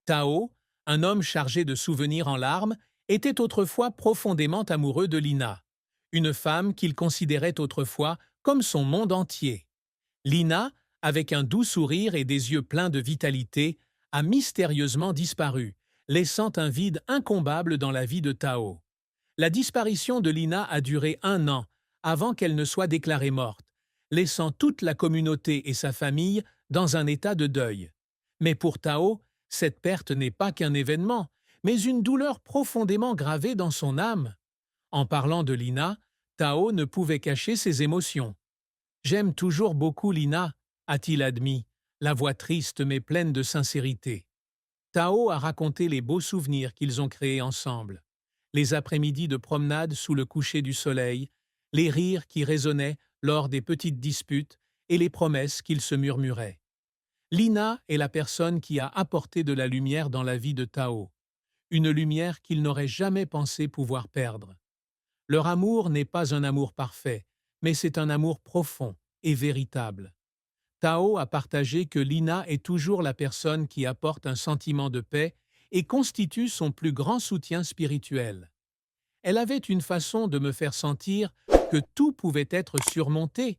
Tao, un homme chargé de souvenirs en larmes, était autrefois profondément amoureux de Lina, une femme qu'il considérait autrefois comme son monde entier. Lina, avec un doux sourire et des yeux pleins de vitalité, a mystérieusement disparu, laissant un vide incombable dans la vie de Tao. La disparition de Lina a duré 1 an avant qu'elle ne soit déclarée morte, laissant toute la communauté et sa famille dans un état de deuil. Mais pour Tao, cette perte n'est pas qu'un événement, mais une douleur profondément gravée dans son âme. En parlant de Lina, Tao ne pouvait cacher ses émotions. J'aime toujours beaucoup Lina, a-t-il admis, la voix triste mais pleine de sincérité. Tao a raconté les beaux souvenirs qu'ils ont créés ensemble. Les après-midi de promenade sous le coucher du soleil, les rires qui résonnaient lors des petites disputes et les promesses qu'ils se murmuraient. Lina est la personne qui a apporté de la lumière dans la vie de Tao, une lumière qu'il n'aurait jamais pensé pouvoir perdre. Leur amour n'est pas un amour parfait, mais c'est un amour profond et véritable. Tao a partagé que Lina est toujours la personne qui apporte un sentiment de paix et constitue son plus grand soutien spirituel. Elle avait une façon de me faire sentir que tout pouvait être surmonté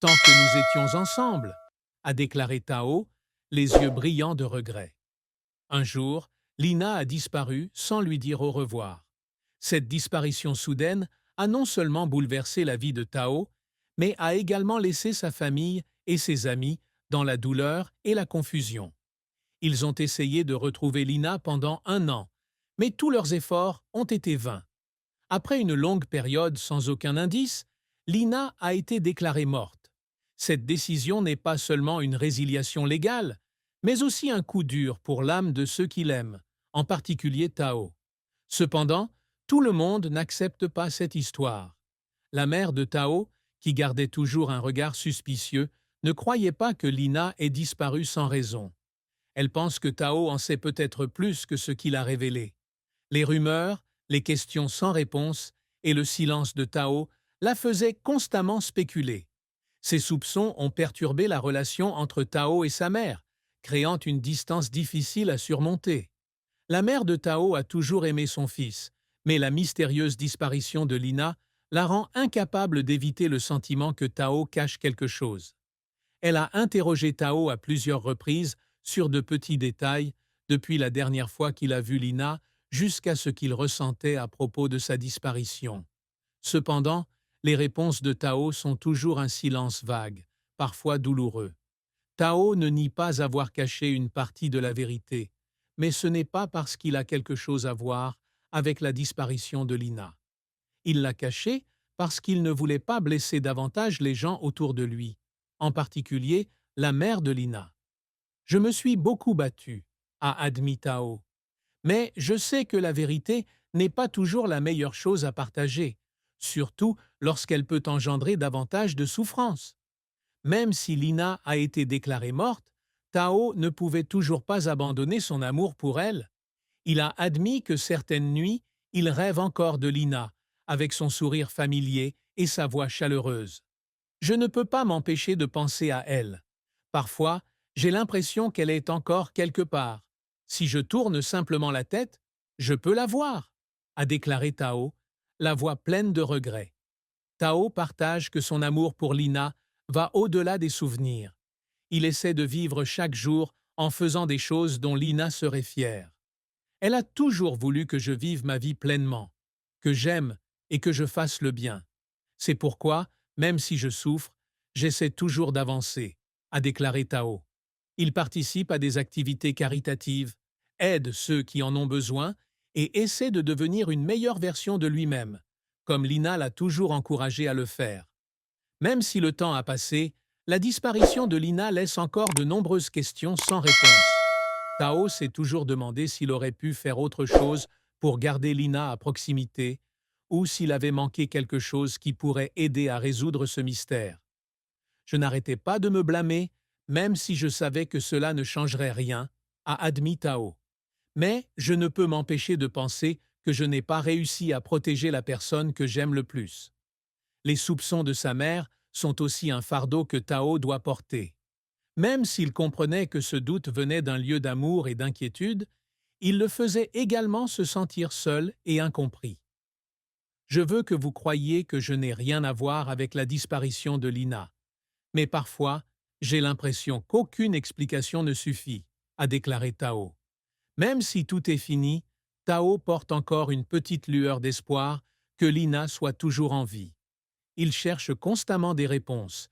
tant que nous étions ensemble, a déclaré Tao, les yeux brillants de regret. Un jour, Lina a disparu sans lui dire au revoir. Cette disparition soudaine a non seulement bouleversé la vie de Tao, mais a également laissé sa famille et ses amis dans la douleur et la confusion. Ils ont essayé de retrouver Lina pendant 1 an, mais tous leurs efforts ont été vains. Après une longue période sans aucun indice, Lina a été déclarée morte. Cette décision n'est pas seulement une résiliation légale, mais aussi un coup dur pour l'âme de ceux qui l'aiment, en particulier Tao. Cependant, tout le monde n'accepte pas cette histoire. La mère de Tao, qui gardait toujours un regard suspicieux, ne croyait pas que Lina ait disparu sans raison. Elle pense que Tao en sait peut-être plus que ce qu'il a révélé. Les rumeurs, les questions sans réponse et le silence de Tao la faisaient constamment spéculer. Ces soupçons ont perturbé la relation entre Tao et sa mère, créant une distance difficile à surmonter. La mère de Tao a toujours aimé son fils, mais la mystérieuse disparition de Lina la rend incapable d'éviter le sentiment que Tao cache quelque chose. Elle a interrogé Tao à plusieurs reprises sur de petits détails, depuis la dernière fois qu'il a vu Lina jusqu'à ce qu'il ressentait à propos de sa disparition. Cependant, les réponses de Tao sont toujours un silence vague, parfois douloureux. Tao ne nie pas avoir caché une partie de la vérité, mais ce n'est pas parce qu'il a quelque chose à voir avec la disparition de Lina. Il l'a caché parce qu'il ne voulait pas blesser davantage les gens autour de lui, en particulier la mère de Lina. Je me suis beaucoup battu, a admis Tao, mais je sais que la vérité n'est pas toujours la meilleure chose à partager, surtout lorsqu'elle peut engendrer davantage de souffrance. Même si Lina a été déclarée morte, Tao ne pouvait toujours pas abandonner son amour pour elle. Il a admis que certaines nuits, il rêve encore de Lina, avec son sourire familier et sa voix chaleureuse. Je ne peux pas m'empêcher de penser à elle. Parfois, j'ai l'impression qu'elle est encore quelque part. Si je tourne simplement la tête, je peux la voir, a déclaré Tao, la voix pleine de regret. Tao partage que son amour pour Lina va au-delà des souvenirs. Il essaie de vivre chaque jour en faisant des choses dont Lina serait fière. Elle a toujours voulu que je vive ma vie pleinement, que j'aime et que je fasse le bien. C'est pourquoi, même si je souffre, j'essaie toujours d'avancer, a déclaré Tao. Il participe à des activités caritatives, aide ceux qui en ont besoin et essaie de devenir une meilleure version de lui-même, comme Lina l'a toujours encouragé à le faire. Même si le temps a passé, la disparition de Lina laisse encore de nombreuses questions sans réponse. Tao s'est toujours demandé s'il aurait pu faire autre chose pour garder Lina à proximité, ou s'il avait manqué quelque chose qui pourrait aider à résoudre ce mystère. Je n'arrêtais pas de me blâmer, même si je savais que cela ne changerait rien, a admis Tao. Mais je ne peux m'empêcher de penser que je n'ai pas réussi à protéger la personne que j'aime le plus. Les soupçons de sa mère sont aussi un fardeau que Tao doit porter. Même s'il comprenait que ce doute venait d'un lieu d'amour et d'inquiétude, il le faisait également se sentir seul et incompris. Je veux que vous croyiez que je n'ai rien à voir avec la disparition de Lina. Mais parfois, j'ai l'impression qu'aucune explication ne suffit, a déclaré Tao. Même si tout est fini, Tao porte encore une petite lueur d'espoir que Lina soit toujours en vie. Il cherche constamment des réponses,